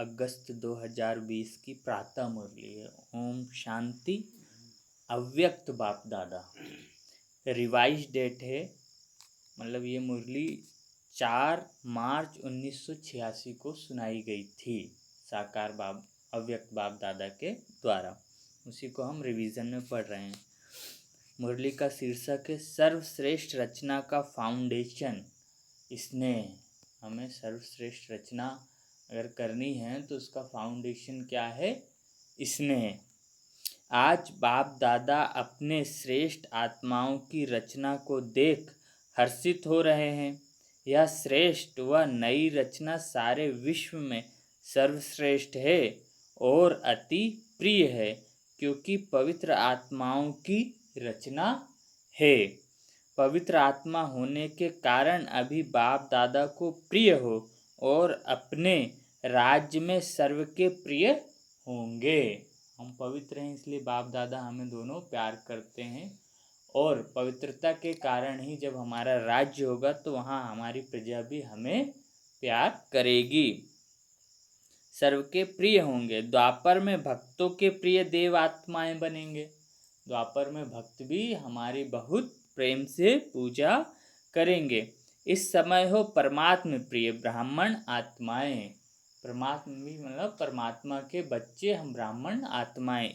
अगस्त 2020 की प्रातः मुरली है। ओम शांति। अव्यक्त बाप दादा। रिवाइज डेट है, मतलब ये मुरली 4 मार्च 1986 को सुनाई गई थी साकार बाप अव्यक्त बाप दादा के द्वारा। उसी को हम रिवीजन में पढ़ रहे हैं। मुरली का शीर्षक है सर्वश्रेष्ठ रचना का फाउंडेशन स्नेह। हमें सर्वश्रेष्ठ रचना अगर करनी है तो उसका फाउंडेशन क्या है? स्नेह। आज बाप दादा अपने श्रेष्ठ आत्माओं की रचना को देख हर्षित हो रहे हैं। यह श्रेष्ठ व नई रचना सारे विश्व में सर्वश्रेष्ठ है और अति प्रिय है, क्योंकि पवित्र आत्माओं की रचना है। पवित्र आत्मा होने के कारण अभी बाप दादा को प्रिय हो और अपने राज्य में सर्व के प्रिय होंगे। हम पवित्र हैं इसलिए बाप दादा हमें दोनों प्यार करते हैं, और पवित्रता के कारण ही जब हमारा राज्य होगा तो वहाँ हमारी प्रजा भी हमें प्यार करेगी, सर्व के प्रिय होंगे। द्वापर में भक्तों के प्रिय देव आत्माएं बनेंगे। द्वापर में भक्त भी हमारी बहुत प्रेम से पूजा करेंगे। इस समय हो परमात्मा प्रिय ब्राह्मण आत्माएं। परमात्मा भी मतलब परमात्मा के बच्चे हम ब्राह्मण आत्माएं।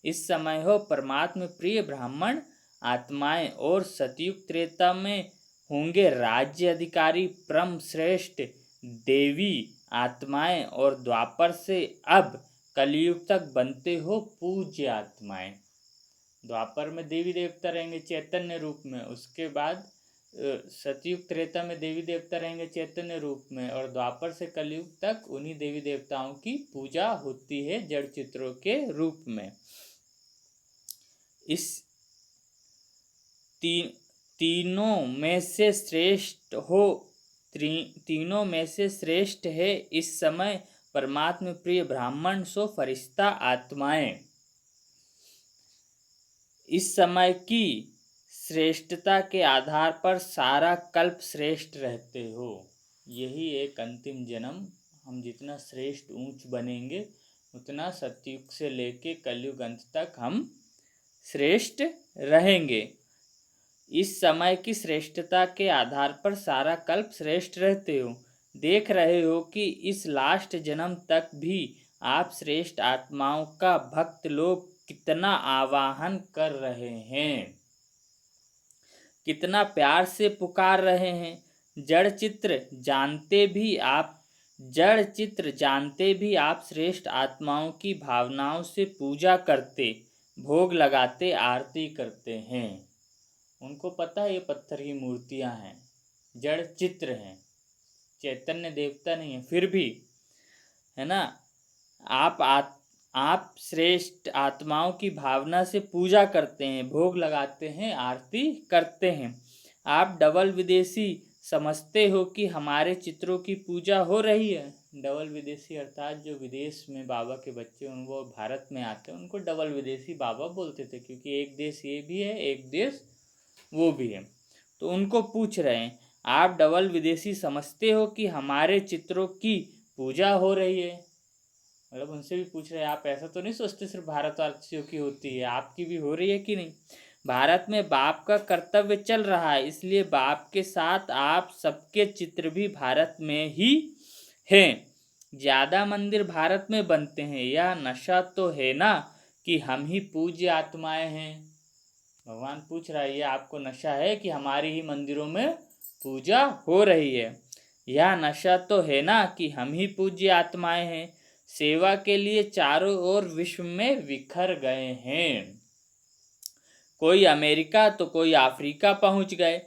इस समय हो परमात्मा प्रिय ब्राह्मण आत्माएं, और सतयुग त्रेता में होंगे राज्य अधिकारी परम श्रेष्ठ देवी आत्माएं, और द्वापर से अब कलयुग तक बनते हो पूज्य आत्माएं। द्वापर में देवी देवता रहेंगे चैतन्य रूप में, उसके बाद सतयुग त्रेता में देवी देवता रहेंगे चैतन्य रूप में, और द्वापर से कलयुग तक उन्हीं देवी देवताओं की पूजा होती है जड़ चित्रों के रूप में। इस तीनों में से श्रेष्ठ है इस समय परमात्मा प्रिय ब्राह्मण सो फरिश्ता आत्माएं। इस समय की श्रेष्ठता के आधार पर सारा कल्प श्रेष्ठ रहते हो। यही एक अंतिम जन्म। हम जितना श्रेष्ठ ऊंच बनेंगे उतना सतयुग से लेके कलयुग अंत तक हम श्रेष्ठ रहेंगे। इस समय की श्रेष्ठता के आधार पर सारा कल्प श्रेष्ठ रहते हो। देख रहे हो कि इस लास्ट जन्म तक भी आप श्रेष्ठ आत्माओं का भक्त लोग कितना आवाहन कर रहे हैं, कितना प्यार से पुकार रहे हैं। जड़ चित्र जानते भी आप श्रेष्ठ आत्माओं की भावनाओं से पूजा करते, भोग लगाते, आरती करते हैं। उनको पता है ये पत्थर की मूर्तियां हैं, जड़ चित्र हैं, चैतन्य देवता नहीं है, फिर भी है ना, आप श्रेष्ठ आत्माओं की भावना से पूजा करते हैं, भोग लगाते हैं, आरती करते हैं। आप डबल विदेशी समझते हो कि हमारे चित्रों की पूजा हो रही है। डबल विदेशी अर्थात जो विदेश में बाबा के बच्चे उनको भारत में आते हैं उनको डबल विदेशी बाबा बोलते थे, क्योंकि एक देश ये भी है एक देश वो भी है। तो उनको पूछ रहे हैं आप डबल विदेशी समझते हो कि हमारे चित्रों की पूजा हो रही है। मतलब उनसे भी पूछ रहे हैं आप ऐसा तो नहीं सोचते सिर्फ भारतवासियों की होती है, आपकी भी हो रही है कि नहीं। भारत में बाप का कर्तव्य चल रहा है, इसलिए बाप के साथ आप सबके चित्र भी भारत में ही हैं। ज़्यादा मंदिर भारत में बनते हैं, यह नशा तो है ना कि हम ही पूज्य आत्माएं हैं। भगवान पूछ रहा है ये आपको नशा है कि हमारी ही मंदिरों में पूजा हो रही है। यह नशा तो है ना कि हम ही पूज्य आत्माएं हैं, सेवा के लिए चारों ओर विश्व में बिखर गए हैं। कोई अमेरिका तो कोई अफ्रीका पहुंच गए,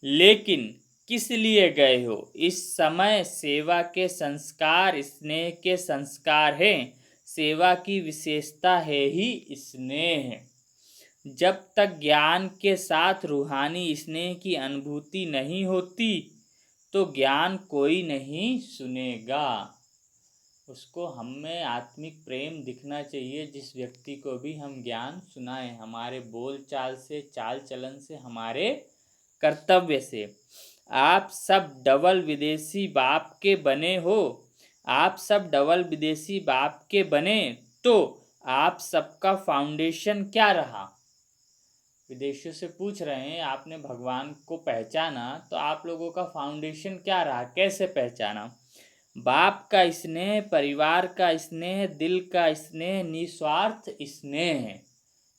लेकिन किस लिए गए हो? इस समय सेवा के संस्कार स्नेह के संस्कार हैं। सेवा की विशेषता है ही स्नेह। जब तक ज्ञान के साथ रूहानी स्नेह की अनुभूति नहीं होती तो ज्ञान कोई नहीं सुनेगा। उसको हमें आत्मिक प्रेम दिखना चाहिए। जिस व्यक्ति को भी हम ज्ञान सुनाएं, हमारे बोल चाल से, चाल चलन से, हमारे कर्तव्य से। आप सब डबल विदेशी बाप के बने हो। आप सब डबल विदेशी बाप के बने तो आप सबका फाउंडेशन क्या रहा। विदेशियों से पूछ रहे हैं, आपने भगवान को पहचाना तो आप लोगों का फाउंडेशन क्या रहा, कैसे पहचाना। बाप का स्नेह, परिवार का स्नेह, दिल का स्नेह, निस्वार्थ स्नेह है।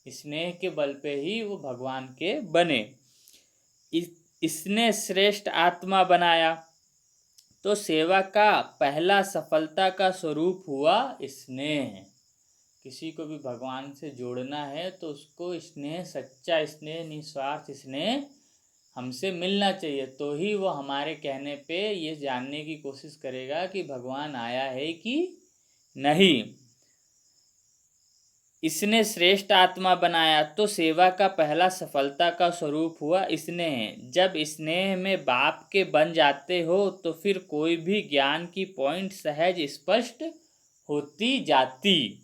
स्नेह के बल पे ही वो भगवान के बने। इसने श्रेष्ठ आत्मा बनाया तो सेवा का पहला सफलता का स्वरूप हुआ स्नेह। किसी को भी भगवान से जोड़ना है तो उसको स्नेह, सच्चा स्नेह, निस्वार्थ स्नेह हमसे मिलना चाहिए, तो ही वो हमारे कहने पे ये जानने की कोशिश करेगा कि भगवान आया है कि नहीं। इसने श्रेष्ठ आत्मा बनाया तो सेवा का पहला सफलता का स्वरूप हुआ स्नेह। जब स्नेह में बाप के बन जाते हो तो फिर कोई भी ज्ञान की पॉइंट सहज स्पष्ट होती जाती।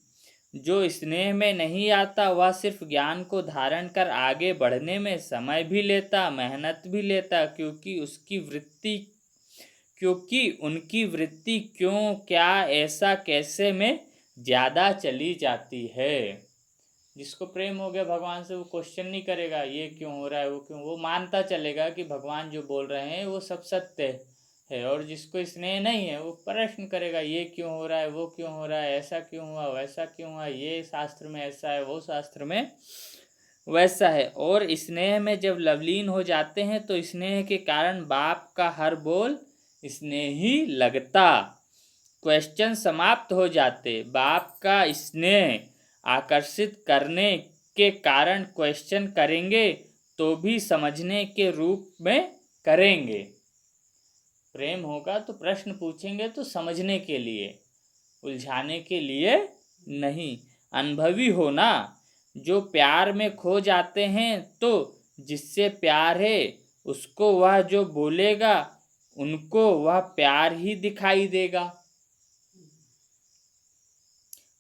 जो स्नेह में नहीं आता वह सिर्फ ज्ञान को धारण कर आगे बढ़ने में समय भी लेता, मेहनत भी लेता, क्योंकि उनकी वृत्ति क्यों, क्या, ऐसा, कैसे में ज़्यादा चली जाती है। जिसको प्रेम हो गया भगवान से वो क्वेश्चन नहीं करेगा ये क्यों हो रहा है, वो क्यों, वो मानता चलेगा कि भगवान जो बोल रहे हैं वो सब सत्य है। और जिसको स्नेह नहीं है वो प्रश्न करेगा ये क्यों हो रहा है, वो क्यों हो रहा है, ऐसा क्यों हुआ, वैसा क्यों हुआ, ये शास्त्र में ऐसा है, वो शास्त्र में वैसा है। और स्नेह में जब लवलीन हो जाते हैं तो स्नेह के कारण बाप का हर बोल स्नेह ही लगता। क्वेश्चन समाप्त हो जाते। बाप का स्नेह आकर्षित करने के कारण क्वेश्चन करेंगे तो भी समझने के रूप में करेंगे। प्रेम होगा तो प्रश्न पूछेंगे तो समझने के लिए, उलझाने के लिए नहीं। अनुभवी होना, जो प्यार में खो जाते हैं तो जिससे प्यार है उसको वह जो बोलेगा उनको वह प्यार ही दिखाई देगा।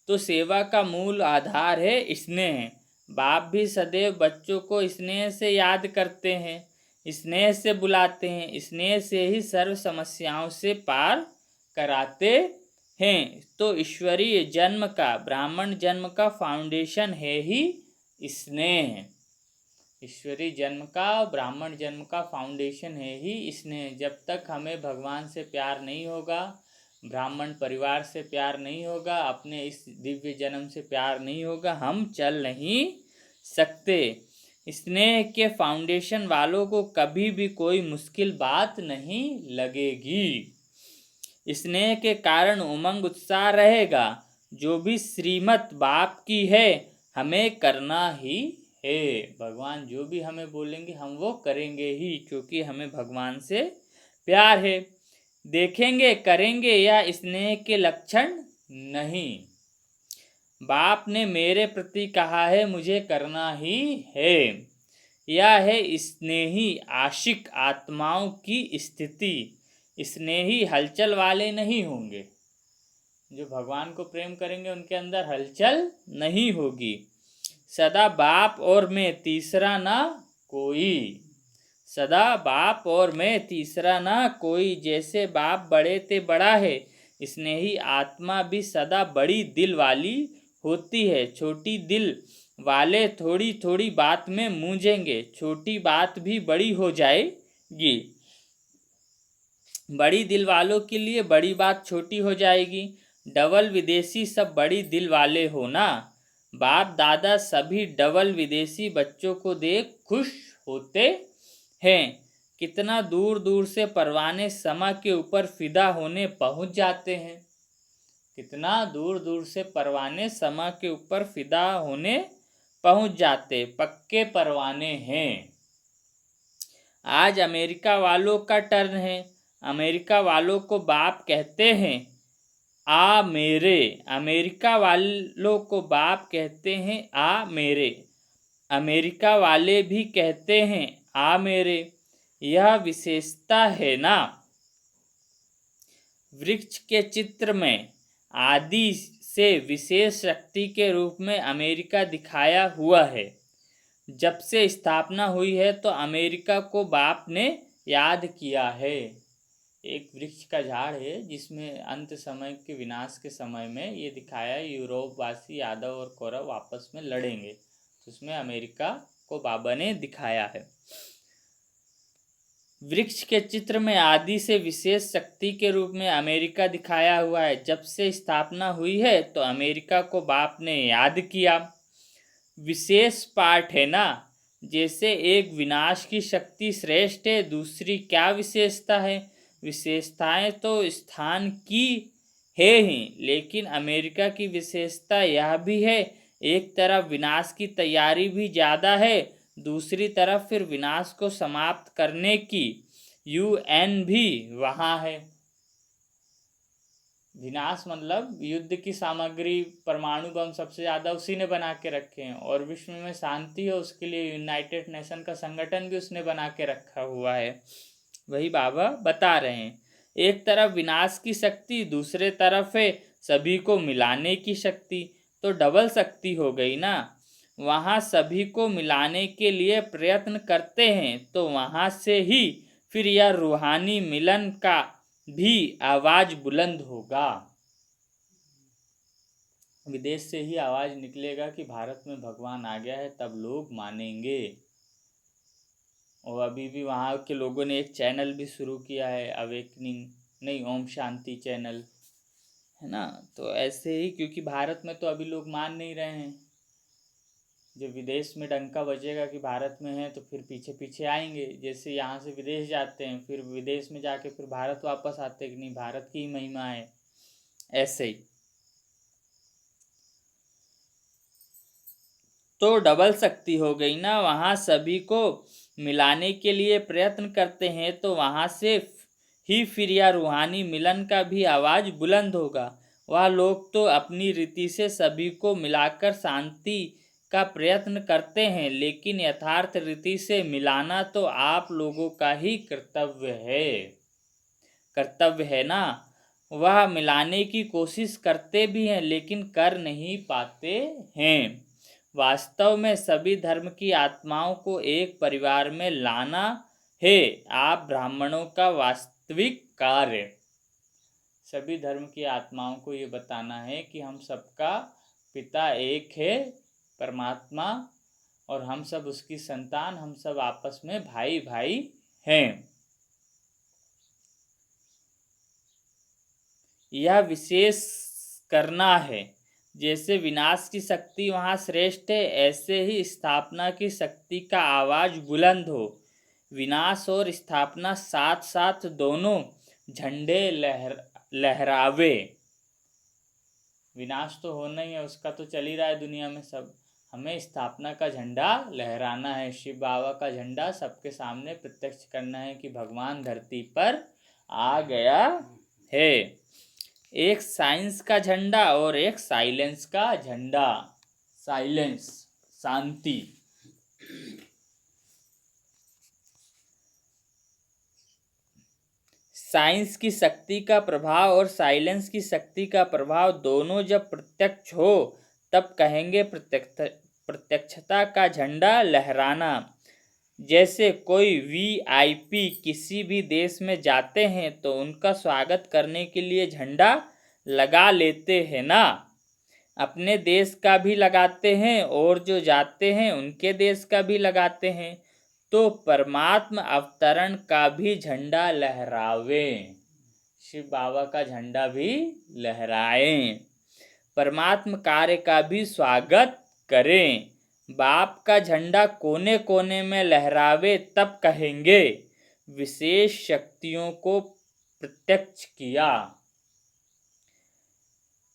तो सेवा का मूल आधार है स्नेह। बाप भी सदैव बच्चों को स्नेह से याद करते हैं, स्नेह से बुलाते हैं, स्नेह से ही सर्व समस्याओं से पार कराते हैं। तो ईश्वरीय जन्म का, ब्राह्मण जन्म का फाउंडेशन है ही स्नेह। ईश्वरीय जन्म का, ब्राह्मण जन्म का फाउंडेशन है ही स्नेह। जब तक हमें भगवान से प्यार नहीं होगा, ब्राह्मण परिवार से प्यार नहीं होगा, अपने इस दिव्य जन्म से प्यार नहीं होगा, हम चल नहीं सकते। स्नेह के फाउंडेशन वालों को कभी भी कोई मुश्किल बात नहीं लगेगी। स्नेह के कारण उमंग उत्साह रहेगा। जो भी श्रीमत बाप की है हमें करना ही है। भगवान जो भी हमें बोलेंगे हम वो करेंगे ही, क्योंकि हमें भगवान से प्यार है। देखेंगे, करेंगे या स्नेह के लक्षण नहीं। बाप ने मेरे प्रति कहा है, मुझे करना ही है। यह है स्नेही आशिक आत्माओं की स्थिति। स्नेही हलचल वाले नहीं होंगे। जो भगवान को प्रेम करेंगे उनके अंदर हलचल नहीं होगी। सदा बाप और मैं, तीसरा ना कोई। सदा बाप और मैं, तीसरा ना कोई। जैसे बाप बड़े ते बड़ा है, स्नेही आत्मा भी सदा बड़ी दिल वाली होती है। छोटी दिल वाले थोड़ी थोड़ी बात में मूंझेंगे, छोटी बात भी बड़ी हो जाएगी। बड़ी दिल वालों के लिए बड़ी बात छोटी हो जाएगी। डबल विदेशी सब बड़ी दिल वाले हो ना। बाप दादा सभी डबल विदेशी बच्चों को देख खुश होते हैं। कितना दूर दूर से परवाने समा के ऊपर फिदा होने पहुंच जाते हैं। कितना दूर दूर से परवाने समा के ऊपर फिदा होने पहुंच जाते, पक्के परवाने हैं। आज अमेरिका वालों का टर्न है। अमेरिका वालों को बाप कहते हैं आ मेरे। अमेरिका वालों को बाप कहते हैं आ मेरे। अमेरिका वाले भी कहते हैं आ मेरे। यह विशेषता है ना। वृक्ष के चित्र में आदि से विशेष शक्ति के रूप में अमेरिका दिखाया हुआ है। जब से स्थापना हुई है तो अमेरिका को बाप ने याद किया है। एक वृक्ष का झाड़ है जिसमें अंत समय के विनाश के समय में ये दिखाया यूरोपवासी यादव और कौरव आपस में लड़ेंगे, तो उसमें अमेरिका को बाबा ने दिखाया है। वृक्ष के चित्र में आदि से विशेष शक्ति के रूप में अमेरिका दिखाया हुआ है। जब से स्थापना हुई है तो अमेरिका को बाप ने याद किया। विशेष पाठ है ना, जैसे एक विनाश की शक्ति श्रेष्ठ है, दूसरी क्या विशेषता है? विशेषताएं तो स्थान की है ही, लेकिन अमेरिका की विशेषता यह भी है, एक तरफ विनाश की तैयारी भी ज़्यादा है, दूसरी तरफ फिर विनाश को समाप्त करने की यूएन भी वहाँ है। विनाश मतलब युद्ध की सामग्री, परमाणु बम सबसे ज़्यादा उसी ने बना के रखे हैं, और विश्व में शांति हो उसके लिए यूनाइटेड नेशन का संगठन भी उसने बना के रखा हुआ है। वही बाबा बता रहे हैं, एक तरफ विनाश की शक्ति, दूसरे तरफ है सभी को मिलाने की शक्ति, तो डबल शक्ति हो गई ना। वहाँ सभी को मिलाने के लिए प्रयत्न करते हैं तो वहाँ से ही फिर यह रूहानी मिलन का भी आवाज बुलंद होगा। विदेश से ही आवाज निकलेगा कि भारत में भगवान आ गया है, तब लोग मानेंगे। और अभी भी वहाँ के लोगों ने एक चैनल भी शुरू किया है, अवेकनिंग नहीं, ओम शांति चैनल, है ना। तो ऐसे ही, क्योंकि भारत में तो अभी लोग मान नहीं रहे हैं। जब विदेश में डंका बजेगा कि भारत में है तो फिर पीछे पीछे आएंगे। जैसे यहाँ से विदेश जाते हैं, फिर विदेश में जाके फिर भारत वापस आते हैं कि नहीं भारत की ही महिमा है, ऐसे ही। तो डबल शक्ति हो गई ना, वहाँ सभी को मिलाने के लिए प्रयत्न करते हैं तो वहाँ से ही फिर यह रूहानी मिलन का भी आवाज़ बुलंद होगा। वह लोग तो अपनी रीति से सभी को मिलाकर शांति का प्रयत्न करते हैं, लेकिन यथार्थ रीति से मिलाना तो आप लोगों का ही कर्तव्य है ना। वह मिलाने की कोशिश करते भी हैं लेकिन कर नहीं पाते हैं। वास्तव में सभी धर्म की आत्माओं को एक परिवार में लाना है आप ब्राह्मणों का वास्तविक कार्य। सभी धर्म की आत्माओं को ये बताना है कि हम सबका पिता एक है, परमात्मा, और हम सब उसकी संतान, हम सब आपस में भाई भाई हैं। यह विशेष करना है। जैसे विनाश की शक्ति वहाँ श्रेष्ठ है, ऐसे ही स्थापना की शक्ति का आवाज बुलंद हो। विनाश और स्थापना साथ साथ दोनों झंडे लहरावे। विनाश तो होना ही है, उसका तो चल ही रहा है दुनिया में सब, हमें स्थापना का झंडा लहराना है। शिव बाबा का झंडा सबके सामने प्रत्यक्ष करना है कि भगवान धरती पर आ गया है। एक साइंस का झंडा और एक साइलेंस का झंडा। साइलेंस, शांति। साइंस की शक्ति का प्रभाव और साइलेंस की शक्ति का प्रभाव दोनों जब प्रत्यक्ष हो तब कहेंगे प्रत्यक्षता का झंडा लहराना। जैसे कोई वीआईपी किसी भी देश में जाते हैं तो उनका स्वागत करने के लिए झंडा लगा लेते हैं ना। अपने देश का भी लगाते हैं और जो जाते हैं उनके देश का भी लगाते हैं। तो परमात्मा अवतरण का भी झंडा लहरावें, शिव बाबा का झंडा भी लहराएं, परमात्मा कार्य का भी स्वागत करें, बाप का झंडा कोने कोने में लहरावे, तब कहेंगे विशेष शक्तियों को प्रत्यक्ष किया।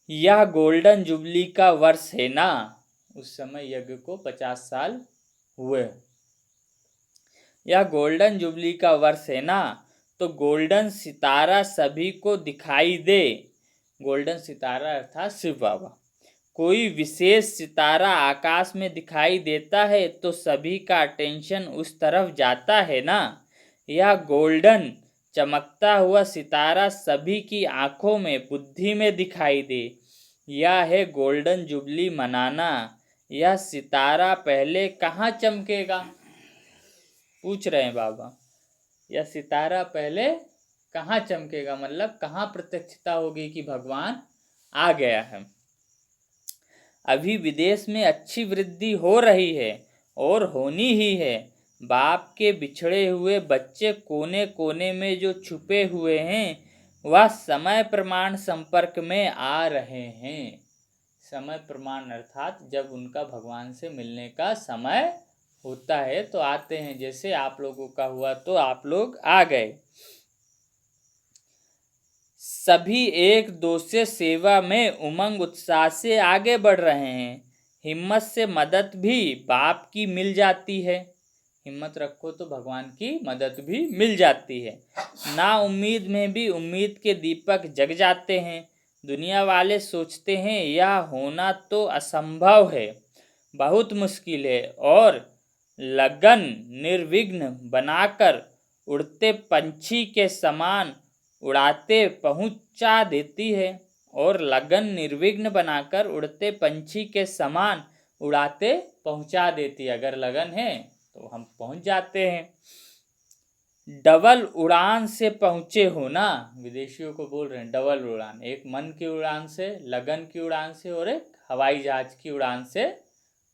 यह गोल्डन जुबली का वर्ष है ना, उस समय यज्ञ को 50 साल हुए। यह गोल्डन जुबली का वर्ष है ना, तो गोल्डन सितारा सभी को दिखाई दे। गोल्डन सितारा अर्थात शिव बाबा। कोई विशेष सितारा आकाश में दिखाई देता है तो सभी का अटेंशन उस तरफ जाता है ना। यह गोल्डन चमकता हुआ सितारा सभी की आंखों में, बुद्धि में दिखाई दे। यह है गोल्डन जुबली मनाना। यह सितारा पहले कहाँ चमकेगा, पूछ रहे हैं बाबा। यह सितारा पहले कहाँ चमकेगा, मतलब कहाँ प्रत्यक्षता होगी कि भगवान आ गया है। अभी विदेश में अच्छी वृद्धि हो रही है और होनी ही है। बाप के बिछड़े हुए बच्चे कोने कोने में जो छुपे हुए हैं वह समय प्रमाण संपर्क में आ रहे हैं। समय प्रमाण अर्थात जब उनका भगवान से मिलने का समय होता है तो आते हैं। जैसे आप लोगों का हुआ तो आप लोग आ गए। सभी एक दूसरे सेवा में उमंग उत्साह से आगे बढ़ रहे हैं। हिम्मत से मदद भी बाप की मिल जाती है। हिम्मत रखो तो भगवान की मदद भी मिल जाती है। ना उम्मीद में भी उम्मीद के दीपक जग जाते हैं। दुनिया वाले सोचते हैं यह होना तो असंभव है, बहुत मुश्किल है, और लगन निर्विघ्न बनाकर उड़ते पंछी के समान उड़ाते पहुंचा देती है। और लगन निर्विघ्न बनाकर उड़ते पंछी के समान उड़ाते पहुंचा देती है। अगर लगन है तो हम पहुंच जाते हैं। डबल उड़ान से पहुंचे हो ना, विदेशियों को बोल रहे हैं डबल उड़ान। एक मन की उड़ान से, लगन की उड़ान से, और एक हवाई जहाज की उड़ान से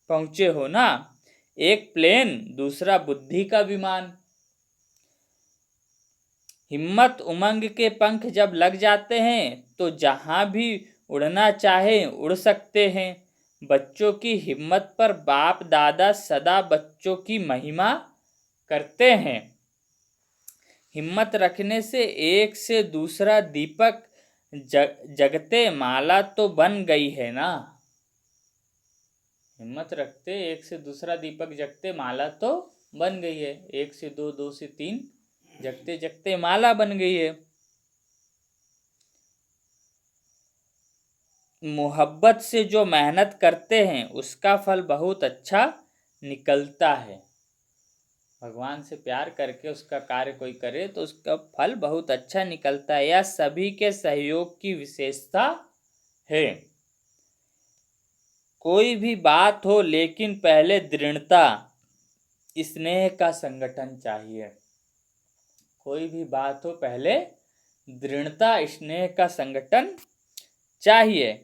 पहुंचे हो ना। एक प्लेन, दूसरा बुद्धि का विमान। हिम्मत उमंग के पंख जब लग जाते हैं तो जहां भी उड़ना चाहे उड़ सकते हैं। बच्चों की हिम्मत पर बाप दादा सदा बच्चों की महिमा करते हैं। हिम्मत रखने से एक से दूसरा दीपक जगते माला तो बन गई है ना। हिम्मत रखते एक से दूसरा दीपक जगते माला तो बन गई है। एक से दो, दो से तीन, जगते जगते माला बन गई है। मोहब्बत से जो मेहनत करते हैं उसका फल बहुत अच्छा निकलता है। भगवान से प्यार करके उसका कार्य कोई करे तो उसका फल बहुत अच्छा निकलता है। यह सभी के सहयोग की विशेषता है। कोई भी बात हो लेकिन पहले दृढ़ता स्नेह का संगठन चाहिए। कोई भी बात हो पहले दृढ़ता स्नेह का संगठन चाहिए।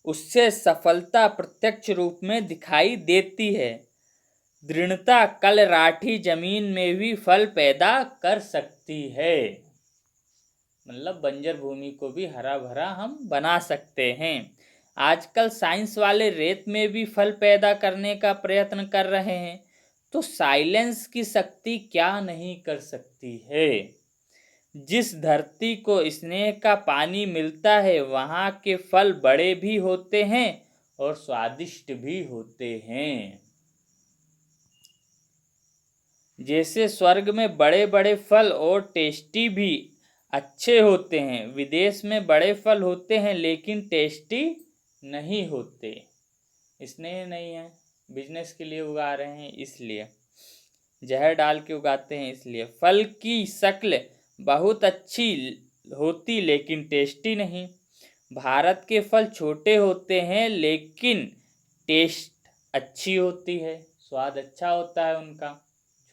उससे सफलता प्रत्यक्ष रूप में दिखाई देती है। दृढ़ता कल राठी जमीन में भी फल पैदा कर सकती है। मतलब बंजर भूमि को भी हरा भरा हम बना सकते हैं। आजकल साइंस वाले रेत में भी फल पैदा करने का प्रयत्न कर रहे हैं, तो साइलेंस की शक्ति क्या नहीं कर सकती है। जिस धरती को स्नेह का पानी मिलता है वहाँ के फल बड़े भी होते हैं और स्वादिष्ट भी होते हैं। जैसे स्वर्ग में बड़े बड़े फल और टेस्टी भी अच्छे होते हैं, विदेश में बड़े फल होते हैं लेकिन टेस्टी नहीं होते। स्नेह नहीं है, बिजनेस के लिए उगा रहे हैं, इसलिए जहर डाल के उगाते हैं। इसलिए फल की शक्ल बहुत अच्छी होती लेकिन टेस्टी नहीं। भारत के फल छोटे होते हैं लेकिन टेस्ट अच्छी होती है, स्वाद अच्छा होता है उनका।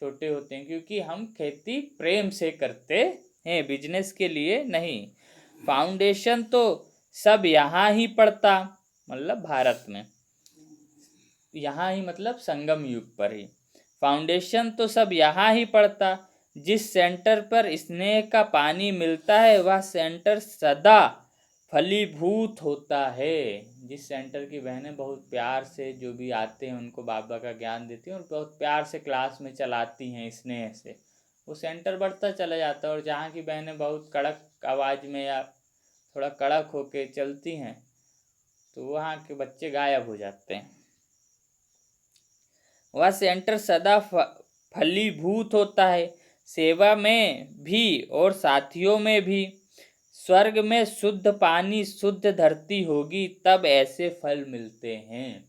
छोटे होते हैं क्योंकि हम खेती प्रेम से करते हैं, बिजनेस के लिए नहीं। फाउंडेशन तो सब यहाँ ही पड़ता, मतलब भारत में, यहाँ ही मतलब संगम युग पर ही। फाउंडेशन तो सब यहाँ ही पड़ता। जिस सेंटर पर स्नेह का पानी मिलता है वह सेंटर सदा फलीभूत होता है। जिस सेंटर की बहनें बहुत प्यार से जो भी आते हैं उनको बाबा का ज्ञान देती हैं और बहुत प्यार से क्लास में चलाती हैं स्नेह से, वो सेंटर बढ़ता चला जाता है। और जहाँ की बहनें बहुत कड़क आवाज़ में या थोड़ा कड़क होके चलती हैं तो वहाँ के बच्चे गायब हो जाते हैं। वह सेंटर सदा फलीभूत होता है, सेवा में भी और साथियों में भी। स्वर्ग में शुद्ध पानी शुद्ध धरती होगी तब ऐसे फल मिलते हैं।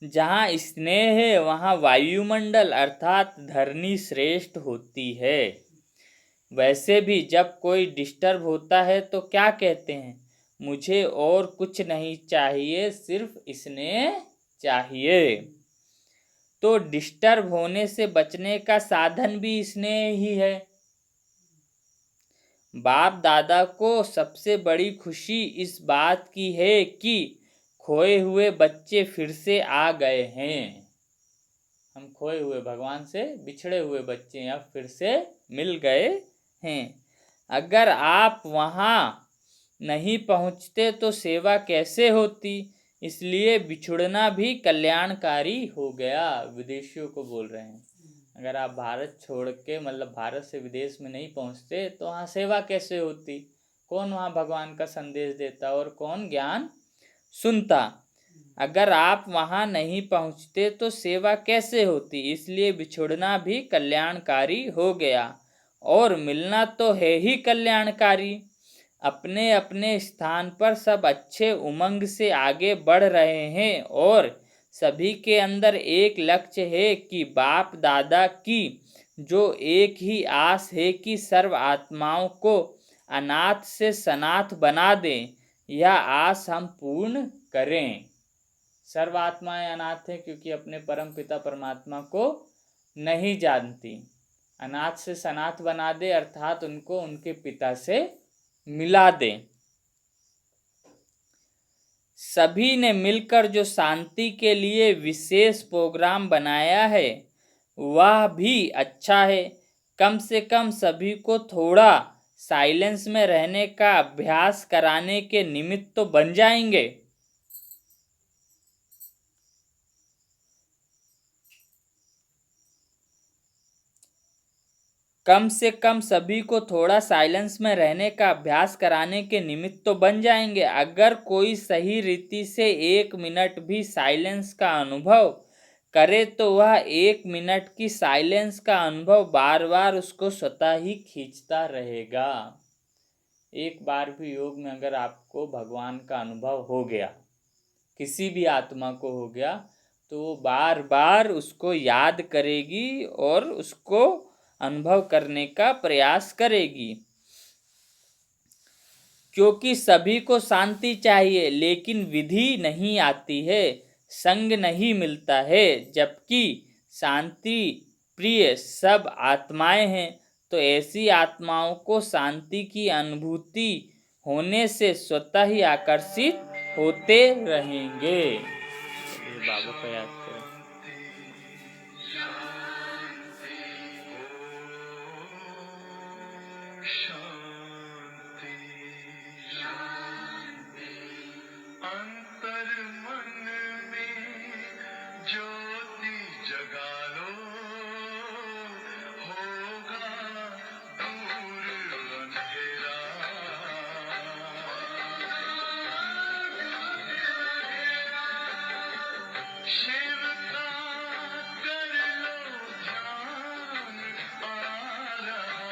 जहाँ स्नेह है वहाँ वायुमंडल अर्थात धरनी श्रेष्ठ होती है। वैसे भी जब कोई डिस्टर्ब होता है तो क्या कहते हैं, मुझे और कुछ नहीं चाहिए, सिर्फ स्नेह चाहिए। तो डिस्टर्ब होने से बचने का साधन भी स्नेह ही है। बाप दादा को सबसे बड़ी खुशी इस बात की है कि खोए हुए बच्चे फिर से आ गए हैं। हम खोए हुए, भगवान से बिछड़े हुए बच्चे अब फिर से मिल गए हैं। अगर आप वहाँ नहीं पहुँचते तो सेवा कैसे होती, इसलिए बिछुड़ना भी कल्याणकारी हो गया। विदेशियों को बोल रहे हैं, अगर आप भारत छोड़ के मतलब भारत से विदेश में नहीं पहुँचते तो वहाँ सेवा कैसे होती, कौन वहाँ भगवान का संदेश देता और कौन ज्ञान सुनता। अगर आप वहाँ नहीं पहुँचते तो सेवा कैसे होती, इसलिए बिछुड़ना भी कल्याणकारी हो गया और मिलना तो है ही कल्याणकारी। अपने अपने स्थान पर सब अच्छे उमंग से आगे बढ़ रहे हैं और सभी के अंदर एक लक्ष्य है कि बाप दादा की जो एक ही आस है कि सर्व आत्माओं को अनाथ से सनाथ बना दें, यह आस हम पूर्ण करें। सर्व आत्माएं अनाथ हैं क्योंकि अपने परम पिता परमात्मा को नहीं जानती। अनाथ से सनाथ बना दे अर्थात उनको उनके पिता से मिला दे। सभी ने मिलकर जो शांति के लिए विशेष प्रोग्राम बनाया है वह भी अच्छा है। कम से कम सभी को थोड़ा साइलेंस में रहने का अभ्यास कराने के निमित्त तो बन जाएंगे। कम से कम सभी को थोड़ा साइलेंस में रहने का अभ्यास कराने के निमित्त तो बन जाएंगे। अगर कोई सही रीति से 1 मिनट भी साइलेंस का अनुभव करे तो वह 1 मिनट की साइलेंस का अनुभव बार बार उसको स्वतः ही खींचता रहेगा। एक बार भी योग में अगर आपको भगवान का अनुभव हो गया, किसी भी आत्मा को हो गया, तो वो बार बार उसको याद करेगी और उसको अनुभव करने का प्रयास करेगी। क्योंकि सभी को शांति चाहिए लेकिन विधि नहीं आती है, संग नहीं मिलता है, जबकि शांति प्रिय सब आत्माएं हैं। तो ऐसी आत्माओं को शांति की अनुभूति होने से स्वतः ही आकर्षित होते रहेंगे। बाबा को याद करें। अंतर मन में ज्योति जगा लो, होगा दूर अंधेरा। शिव का कर लो ध्यान, आ रहा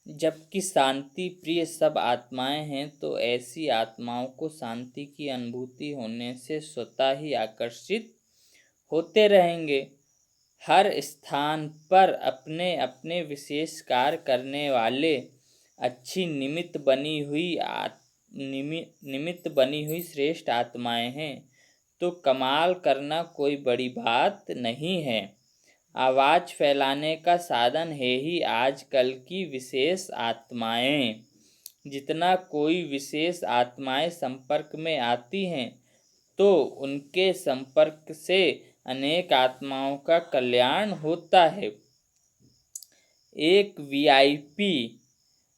जबकि शांति प्रिय सब आत्माएं हैं, तो ऐसी आत्माओं को शांति की अनुभूति होने से स्वतः ही आकर्षित होते रहेंगे। हर स्थान पर अपने अपने विशेष कार्य करने वाले अच्छी निमित्त बनी हुई श्रेष्ठ आत्माएं हैं, तो कमाल करना कोई बड़ी बात नहीं है। आवाज़ फैलाने का साधन है ही आजकल की विशेष आत्माएं। जितना कोई विशेष आत्माएं संपर्क में आती हैं, तो उनके संपर्क से अनेक आत्माओं का कल्याण होता है। एक वीआईपी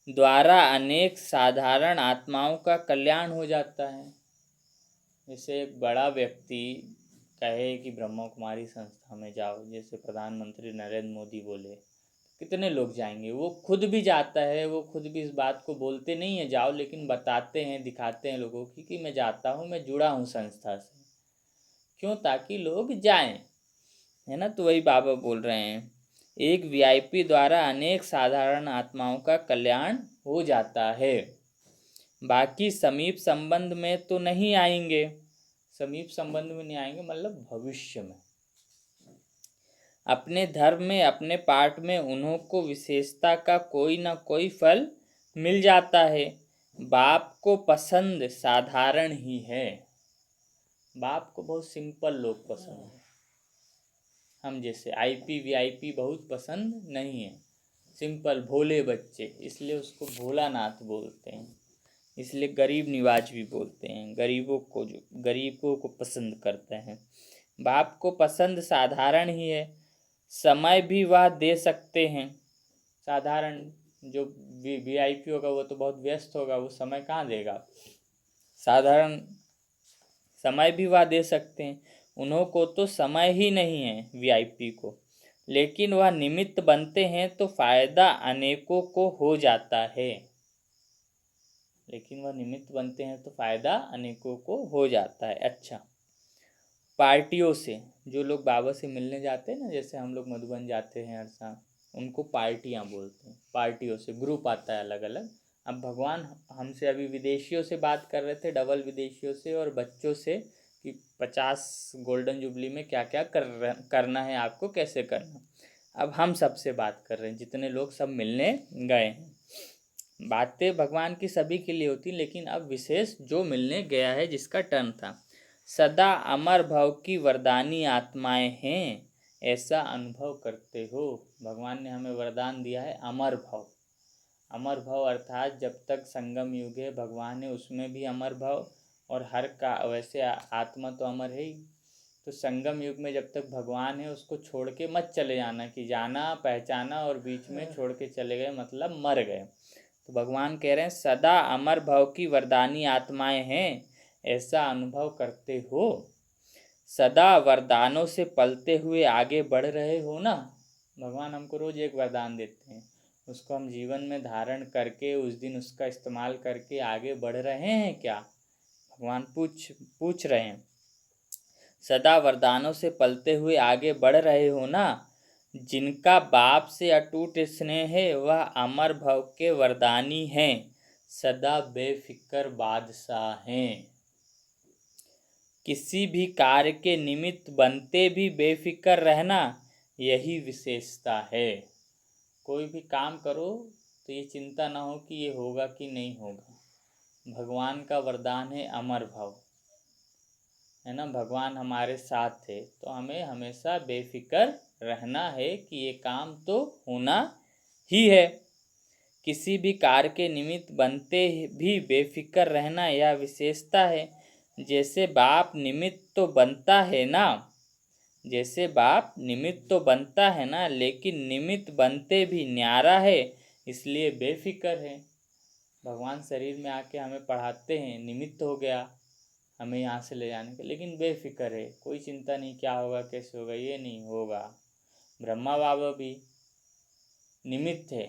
द्वारा अनेक साधारण आत्माओं का कल्याण हो जाता है। जैसे एक बड़ा व्यक्ति कहे कि ब्रह्मा कुमारी संस्था में जाओ, जैसे प्रधानमंत्री नरेंद्र मोदी बोले, कितने लोग जाएंगे? वो खुद भी जाता है, वो खुद भी इस बात को बोलते नहीं है जाओ, लेकिन बताते हैं, दिखाते हैं लोगों की कि मैं जाता हूँ, मैं जुड़ा हूँ संस्था से। क्यों? ताकि लोग जाएं, है ना। तो वही बाबा बोल रहे हैं, एक वीआईपी द्वारा अनेक साधारण आत्माओं का कल्याण हो जाता है। बाकी समीप संबंध में तो नहीं आएंगे, समीप संबंध में नहीं आएंगे मतलब भविष्य में। अपने धर्म में, अपने पाठ में उन्हों को विशेषता का कोई ना कोई फल मिल जाता है। बाप को पसंद साधारण ही है। बाप को बहुत सिंपल लोग पसंद है। हम जैसे आईपी वीआईपी बहुत पसंद नहीं है, सिंपल भोले बच्चे, इसलिए उसको भोलानाथ बोलते हैं। इसलिए गरीब निवाज भी बोलते हैं, गरीबों को पसंद करते हैं। बाप को पसंद साधारण ही है। समय भी वह दे सकते हैं। साधारण जो वीआईपी होगा वो तो बहुत व्यस्त होगा, वो समय कहाँ देगा। साधारण समय भी वह दे सकते हैं। उन्हों को तो समय ही नहीं है वीआईपी को, लेकिन वह निमित्त बनते हैं तो फायदा अनेकों को हो जाता है। लेकिन वह निमित्त बनते हैं तो फायदा अनेकों को हो जाता है। अच्छा, पार्टियों से जो लोग बाबा से मिलने जाते हैं ना, जैसे हम लोग मधुबन जाते हैं हर साल, उनको पार्टियां बोलते हैं। पार्टियों से ग्रुप आता है अलग अलग। अब भगवान हमसे अभी विदेशियों से बात कर रहे थे, डबल विदेशियों से और बच्चों से, कि 50 गोल्डन जुबली में क्या क्या करना है आपको, कैसे करना। अब हम सबसे बात कर रहे हैं, जितने लोग सब मिलने गए हैं। बातें भगवान की सभी के लिए होती, लेकिन अब विशेष जो मिलने गया है, जिसका टर्न था। सदा अमर भव की वरदानी आत्माएं हैं, ऐसा अनुभव करते हो। भगवान ने हमें वरदान दिया है अमर भव। अमर भव अर्थात जब तक संगम युग है, भगवान है उसमें भी अमर भव, और हर का वैसे आत्मा तो अमर है ही। तो संगम युग में जब तक भगवान है, उसको छोड़ के मत चले जाना कि जाना पहचाना और बीच में छोड़ के चले गए मतलब मर गए। तो भगवान कह रहे हैं सदा अमर भव की वरदानी आत्माएं हैं, ऐसा अनुभव करते हो। सदा वरदानों से पलते हुए आगे बढ़ रहे हो ना। भगवान हमको रोज एक वरदान देते हैं, उसको हम जीवन में धारण करके उस दिन उसका इस्तेमाल करके आगे बढ़ रहे हैं क्या? भगवान पूछ रहे हैं। सदा वरदानों से पलते हुए आगे बढ़ रहे हो ना। जिनका बाप से अटूट स्नेह है, वह अमर भव के वरदानी हैं, सदा बेफिक्र बादशाह हैं। किसी भी कार्य के निमित्त बनते भी बेफिक्र रहना, यही विशेषता है। कोई भी काम करो तो ये चिंता ना हो कि ये होगा कि नहीं होगा। भगवान का वरदान है अमर भव, है ना। भगवान हमारे साथ थे तो हमें हमेशा बेफिक्र रहना है कि ये काम तो होना ही है। किसी भी कार्य के निमित्त बनते भी बेफिक्र रहना यह विशेषता है। जैसे बाप निमित्त तो बनता है ना, जैसे बाप निमित्त तो बनता है ना, लेकिन निमित्त बनते भी न्यारा है, इसलिए बेफिक्र है। भगवान शरीर में आके हमें पढ़ाते हैं, निमित्त हो गया, हमें यहाँ से ले जाने का, लेकिन बेफिक्र है, कोई चिंता नहीं क्या होगा कैसे होगा, ये नहीं होगा। ब्रह्मा बाबा भी निमित्त है,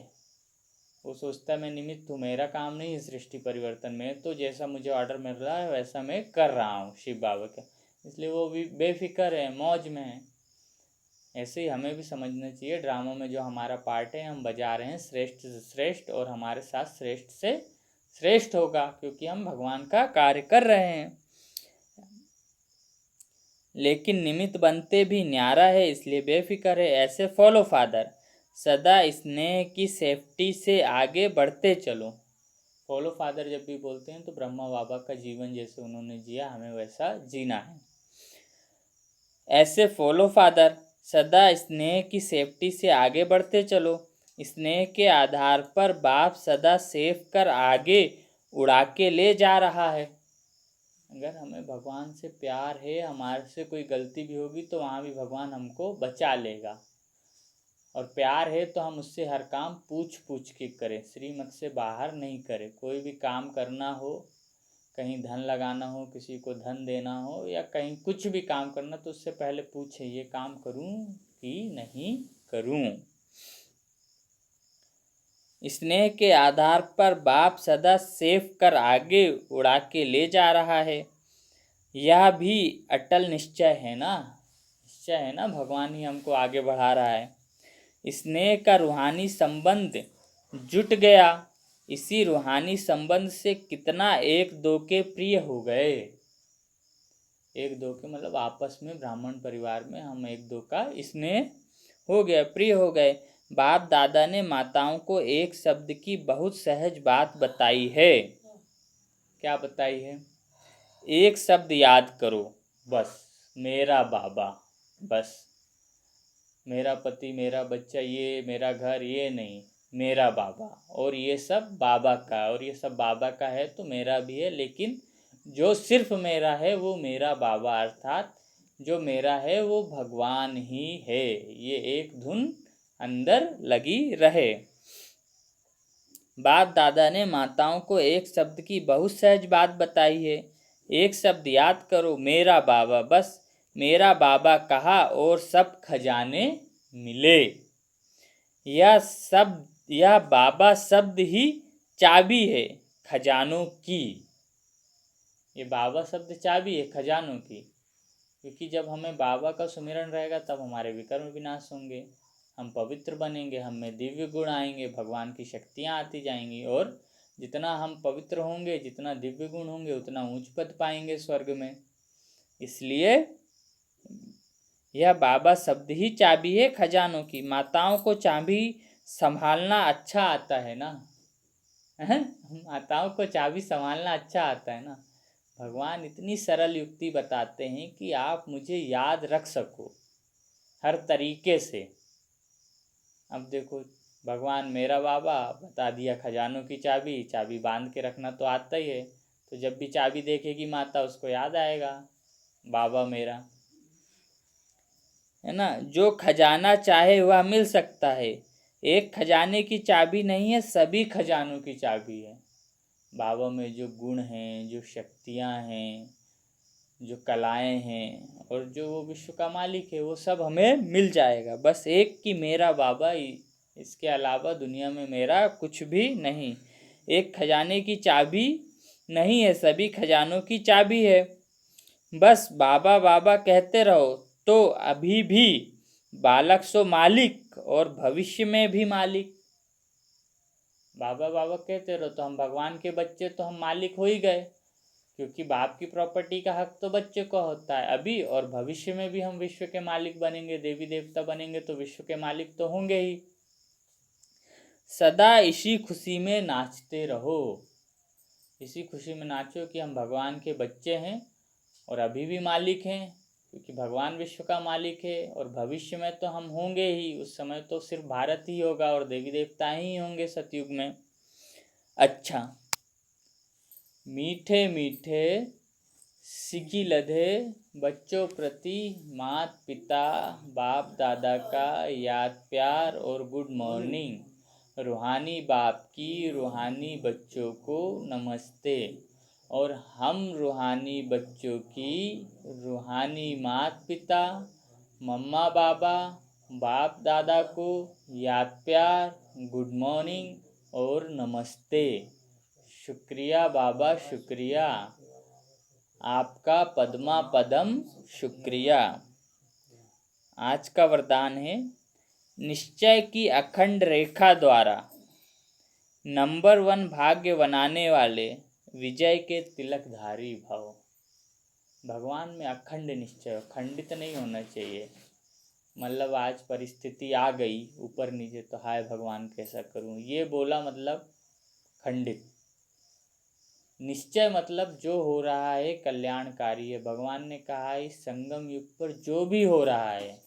वो सोचता है मैं निमित्त हूँ, मेरा काम नहीं है सृष्टि परिवर्तन में, तो जैसा मुझे ऑर्डर मिल रहा है वैसा मैं कर रहा हूँ शिव बाबा का, इसलिए वो भी बेफिक्र है, मौज में है। ऐसे ही हमें भी समझना चाहिए, ड्रामा में जो हमारा पार्ट है हम बजा रहे हैं श्रेष्ठ से श्रेष्ठ, और हमारे साथ श्रेष्ठ से श्रेष्ठ होगा, क्योंकि हम भगवान का कार्य कर रहे हैं। लेकिन निमित्त बनते भी न्यारा है, इसलिए बेफिक्र है। ऐसे फॉलो फादर, सदा स्नेह की सेफ्टी से आगे बढ़ते चलो। फॉलो फादर जब भी बोलते हैं तो ब्रह्मा बाबा का जीवन जैसे उन्होंने जिया, हमें वैसा जीना है। ऐसे फॉलो फादर, सदा स्नेह की सेफ्टी से आगे बढ़ते चलो। स्नेह के आधार पर बाप सदा सेफ कर आगे उड़ा के ले जा रहा है। अगर हमें भगवान से प्यार है, हमारे से कोई गलती भी होगी तो वहाँ भी भगवान हमको बचा लेगा। और प्यार है तो हम उससे हर काम पूछ पूछ के करें, श्रीमत से बाहर नहीं करें। कोई भी काम करना हो, कहीं धन लगाना हो, किसी को धन देना हो, या कहीं कुछ भी काम करना, तो उससे पहले पूछे ये काम करूं कि नहीं करूं। स्नेह के आधार पर बाप सदा सेफ कर आगे उड़ा के ले जा रहा है। यह भी अटल निश्चय है ना, निश्चय है ना, भगवान ही हमको आगे बढ़ा रहा है। स्नेह का रूहानी संबंध जुट गया, इसी रूहानी संबंध से कितना एक दो के प्रिय हो गए। एक दो के मतलब आपस में, ब्राह्मण परिवार में हम एक दो का स्नेह हो गया, प्रिय हो गए। बाप दादा ने माताओं को एक शब्द की बहुत सहज बात बताई है। क्या बताई है? एक शब्द याद करो, बस, मेरा बाबा। बस, मेरा पति, मेरा बच्चा, ये मेरा घर, ये नहीं, मेरा बाबा। और ये सब बाबा का, और ये सब बाबा का है तो मेरा भी है, लेकिन जो सिर्फ मेरा है वो मेरा बाबा, अर्थात जो मेरा है वो भगवान ही है। ये एक धुन अंदर लगी रहे। बाप दादा ने माताओं को एक शब्द की बहुत सहज बात बताई है। एक शब्द याद करो, मेरा बाबा। बस, मेरा बाबा कहा और सब खजाने मिले। यह बाबा शब्द ही चाबी है खजानों की। ये बाबा शब्द चाबी है खजानों की, क्योंकि जब हमें बाबा का सुमिरन रहेगा तब हमारे विकर्म विनाश होंगे, हम पवित्र बनेंगे, हम में दिव्य गुण आएंगे, भगवान की शक्तियाँ आती जाएंगी, और जितना हम पवित्र होंगे, जितना दिव्य गुण होंगे, उतना ऊंच पद पाएंगे स्वर्ग में। इसलिए यह बाबा शब्द ही चाबी है खजानों की। माताओं को चाबी संभालना अच्छा आता है ना, माताओं को चाबी संभालना अच्छा आता है ना। भगवान इतनी सरल युक्ति बताते हैं कि आप मुझे याद रख सको हर तरीके से। अब देखो, भगवान मेरा बाबा बता दिया, खजानों की चाबी, चाबी बांध के रखना तो आता ही है, तो जब भी चाबी देखेगी माता उसको याद आएगा बाबा मेरा, है ना। जो खजाना चाहे वह मिल सकता है। एक खजाने की चाबी नहीं है, सभी खजानों की चाबी है। बाबा में जो गुण हैं, जो शक्तियाँ हैं, जो कलाएं हैं, और जो वो विश्व का मालिक है, वो सब हमें मिल जाएगा। बस एक कि मेरा बाबा, इसके अलावा दुनिया में मेरा कुछ भी नहीं। एक खजाने की चाबी नहीं है, सभी खजानों की चाबी है। बस बाबा बाबा कहते रहो तो अभी भी बालक सो मालिक, और भविष्य में भी मालिक। बाबा बाबा कहते रहो तो हम भगवान के बच्चे, तो हम मालिक हो ही गए, क्योंकि बाप की प्रॉपर्टी का हक तो बच्चे को होता है अभी, और भविष्य में भी हम विश्व के मालिक बनेंगे, देवी देवता बनेंगे तो विश्व के मालिक तो होंगे ही। सदा इसी खुशी में नाचते रहो, इसी खुशी में नाचो कि हम भगवान के बच्चे हैं और अभी भी मालिक हैं, क्योंकि भगवान विश्व का मालिक है, और भविष्य में तो हम होंगे ही। उस समय तो सिर्फ भारत ही होगा और देवी देवता ही होंगे सतयुग में। अच्छा, मीठे मीठे सिकी लधे बच्चों प्रति माता पिता बाप दादा का याद प्यार और गुड मॉर्निंग। रूहानी बाप की रूहानी बच्चों को नमस्ते। और हम रूहानी बच्चों की रूहानी माता पिता मम्मा बाबा बाप दादा को याद प्यार गुड मॉर्निंग और नमस्ते। शुक्रिया बाबा शुक्रिया, आपका पद्मा पदम शुक्रिया। आज का वरदान है निश्चय की अखंड रेखा द्वारा नंबर 1 भाग्य बनाने वाले विजय के तिलकधारी भव। भगवान में अखंड निश्चय, खंडित नहीं होना चाहिए। मतलब आज परिस्थिति आ गई ऊपर नीचे तो हाय भगवान कैसा करूं, ये बोला मतलब खंडित। निश्चय मतलब जो हो रहा है कल्याणकारी है। भगवान ने कहा है इस संगम युग पर जो भी हो रहा है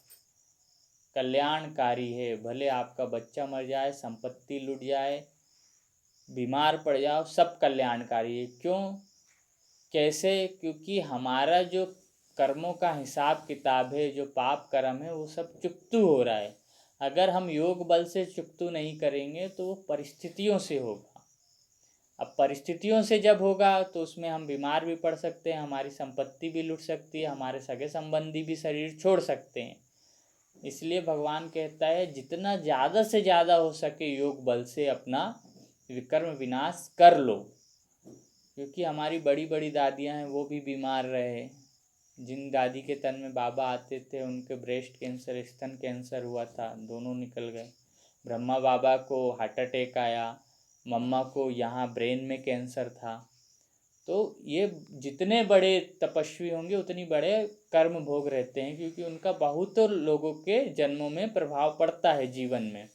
कल्याणकारी है। भले आपका बच्चा मर जाए, संपत्ति लुट जाए, बीमार पड़ जाओ, सब कल्याणकारी है। क्यों, कैसे? क्योंकि हमारा जो कर्मों का हिसाब किताब है, जो पाप कर्म है, वो सब चुकतू हो रहा है। अगर हम योग बल से चुकतू नहीं करेंगे तो वो परिस्थितियों से होगा। अब परिस्थितियों से जब होगा तो उसमें हम बीमार भी पड़ सकते हैं, हमारी संपत्ति भी लुट सकती है, हमारे सगे संबंधी भी शरीर छोड़ सकते हैं। इसलिए भगवान कहता है जितना ज़्यादा से ज़्यादा हो सके योग बल से अपना विकर्म विनाश कर लो। क्योंकि हमारी बड़ी बड़ी दादियां हैं वो भी बीमार रहे। जिन दादी के तन में बाबा आते थे उनके ब्रेस्ट कैंसर स्तन कैंसर हुआ था, दोनों निकल गए। ब्रह्मा बाबा को हार्ट अटैक आया, मम्मा को यहाँ ब्रेन में कैंसर था। तो ये जितने बड़े तपस्वी होंगे उतनी बड़े कर्म भोग रहते हैं, क्योंकि उनका बहुत लोगों के जन्मों में प्रभाव पड़ता है जीवन में।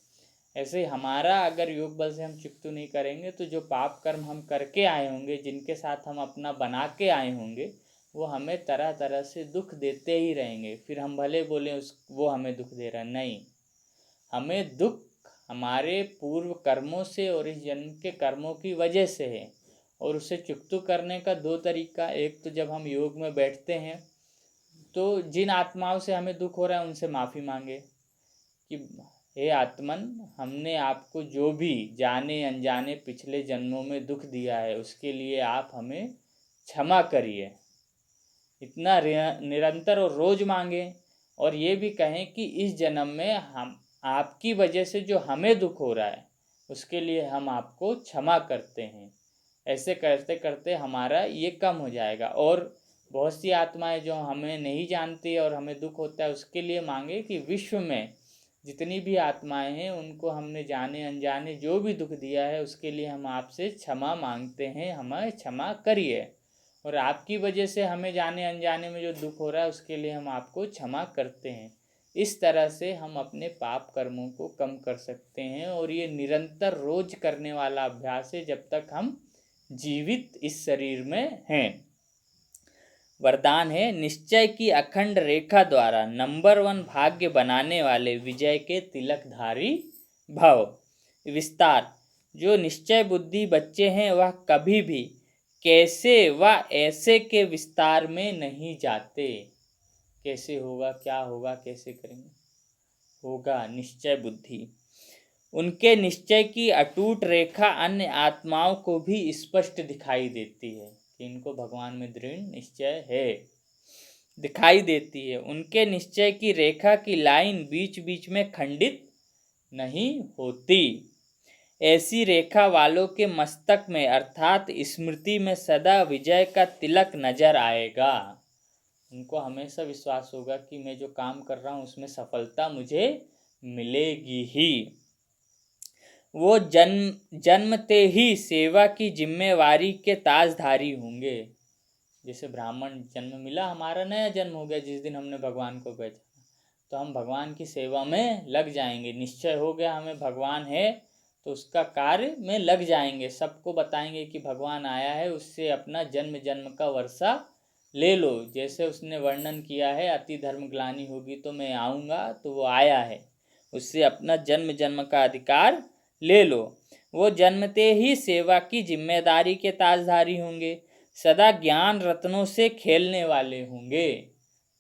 ऐसे ही हमारा अगर योग बल से हम चुकतू नहीं करेंगे तो जो पाप कर्म हम करके आए होंगे, जिनके साथ हम अपना बना के आए होंगे, वो हमें तरह तरह से दुख देते ही रहेंगे। फिर हम भले बोले वो हमें दुख दे रहा है, नहीं, हमें दुख हमारे पूर्व कर्मों से और इस जन्म के कर्मों की वजह से है। और उसे चुकतू करने का दो तरीका, एक तो जब हम योग में बैठते हैं तो जिन आत्माओं से हमें दुख हो रहा है उनसे माफ़ी मांगे कि हे आत्मन, हमने आपको जो भी जाने अनजाने पिछले जन्मों में दुख दिया है उसके लिए आप हमें क्षमा करिए। इतना निरंतर और रोज़ मांगे। और ये भी कहें कि इस जन्म में हम आपकी वजह से जो हमें दुख हो रहा है उसके लिए हम आपको क्षमा करते हैं। ऐसे करते करते हमारा ये कम हो जाएगा। और बहुत सी आत्माएं जो हमें नहीं जानती और हमें दुख होता है उसके लिए मांगे कि विश्व में जितनी भी आत्माएं हैं उनको हमने जाने अनजाने जो भी दुख दिया है उसके लिए हम आपसे क्षमा मांगते हैं, हमें क्षमा करिए। और आपकी वजह से हमें जाने अनजाने में जो दुख हो रहा है उसके लिए हम आपको क्षमा करते हैं। इस तरह से हम अपने पाप कर्मों को कम कर सकते हैं। और ये निरंतर रोज करने वाला अभ्यास है जब तक हम जीवित इस शरीर में हैं। वरदान है निश्चय की अखंड रेखा द्वारा नंबर 1 भाग्य बनाने वाले विजय के तिलकधारी भव। विस्तार, जो निश्चय बुद्धि बच्चे हैं वह कभी भी कैसे व ऐसे के विस्तार में नहीं जाते। कैसे होगा, क्या होगा, कैसे करेंगे, होगा निश्चय बुद्धि। उनके निश्चय की अटूट रेखा अन्य आत्माओं को भी स्पष्ट दिखाई देती है कि इनको भगवान में दृढ़ निश्चय है, दिखाई देती है। उनके निश्चय की रेखा की लाइन बीच बीच में खंडित नहीं होती। ऐसी रेखा वालों के मस्तक में अर्थात स्मृति में सदा विजय का तिलक नजर आएगा। उनको हमेशा विश्वास होगा कि मैं जो काम कर रहा हूँ उसमें सफलता मुझे मिलेगी ही। वो जन्मते ही सेवा की जिम्मेवारी के ताजधारी होंगे। जैसे ब्राह्मण जन्म मिला, हमारा नया जन्म हो गया जिस दिन हमने भगवान को पहचाना, तो हम भगवान की सेवा में लग जाएंगे। निश्चय हो गया हमें भगवान है तो उसका कार्य में लग जाएंगे। सबको बताएंगे कि भगवान आया है, उससे अपना जन्म जन्म का वर्षा ले लो। जैसे उसने वर्णन किया है अति धर्म ग्लानि होगी तो मैं आऊँगा, तो वो आया है, उससे अपना जन्म जन्म का अधिकार ले लो। वो जन्मते ही सेवा की जिम्मेदारी के ताजधारी होंगे, सदा ज्ञान रत्नों से खेलने वाले होंगे।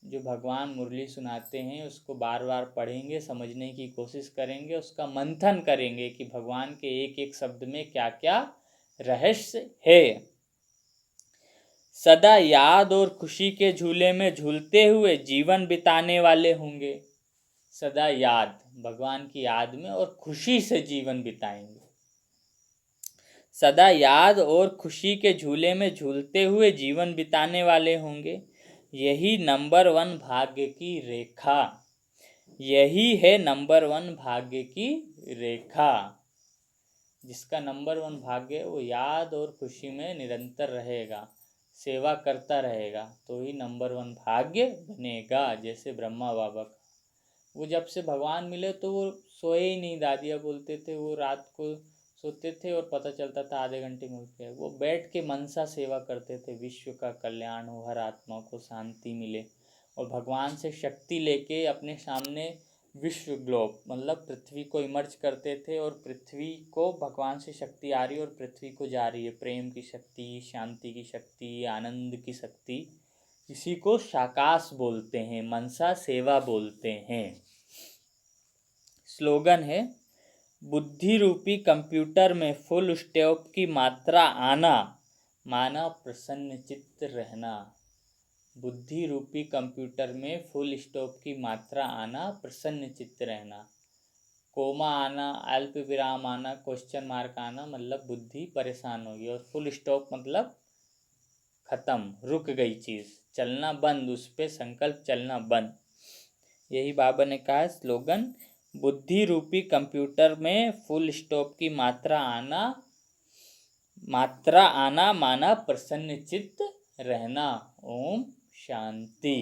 जो भगवान मुरली सुनाते हैं उसको बार बार पढ़ेंगे, समझने की कोशिश करेंगे, उसका मंथन करेंगे कि भगवान के एक एक शब्द में क्या क्या रहस्य है। सदा याद और खुशी के झूले में झूलते हुए जीवन बिताने वाले होंगे। सदा याद, भगवान की याद में और खुशी से जीवन बिताएंगे। सदा याद और खुशी के झूले में झूलते हुए जीवन बिताने वाले होंगे। यही नंबर 1 भाग्य की रेखा, यही है नंबर 1 भाग्य की रेखा। जिसका नंबर 1 भाग्य है वो याद और खुशी में निरंतर रहेगा, सेवा करता रहेगा, तो ही नंबर 1 भाग्य बनेगा। जैसे ब्रह्मा बाबा का, वो जब से भगवान मिले तो वो सोए ही नहीं। दादिया बोलते थे वो रात को सोते थे और पता चलता था आधे घंटे में उठ गए। वो बैठ के मनसा सेवा करते थे, विश्व का कल्याण हो, हर आत्मा को शांति मिले। और भगवान से शक्ति लेके अपने सामने विश्व ग्लोब मतलब पृथ्वी को इमर्ज करते थे, और पृथ्वी को भगवान से शक्ति आ रही है और पृथ्वी को जा रही है प्रेम की शक्ति, शांति की शक्ति, आनंद की शक्ति। इसी को शाकाश बोलते हैं, मनसा सेवा बोलते हैं। स्लोगन है, बुद्धि रूपी कंप्यूटर में फुल स्टॉप की मात्रा आना, माना प्रसन्न चित्त रहना। बुद्धि रूपी कंप्यूटर में फुल स्टॉप की मात्रा आना, प्रसन्न चित्त रहना। कोमा आना, अल्प विराम आना, क्वेश्चन मार्क आना मतलब बुद्धि परेशान होगी, और फुल स्टॉप मतलब खत्म, रुक गई चीज़, चलना बंद, उस पर संकल्प चलना बंद। यही बाबा ने कहा स्लोगन, बुद्धि रूपी कंप्यूटर में फुल स्टॉप की मात्रा आना माना प्रसन्न चित्त रहना। ओम शांति।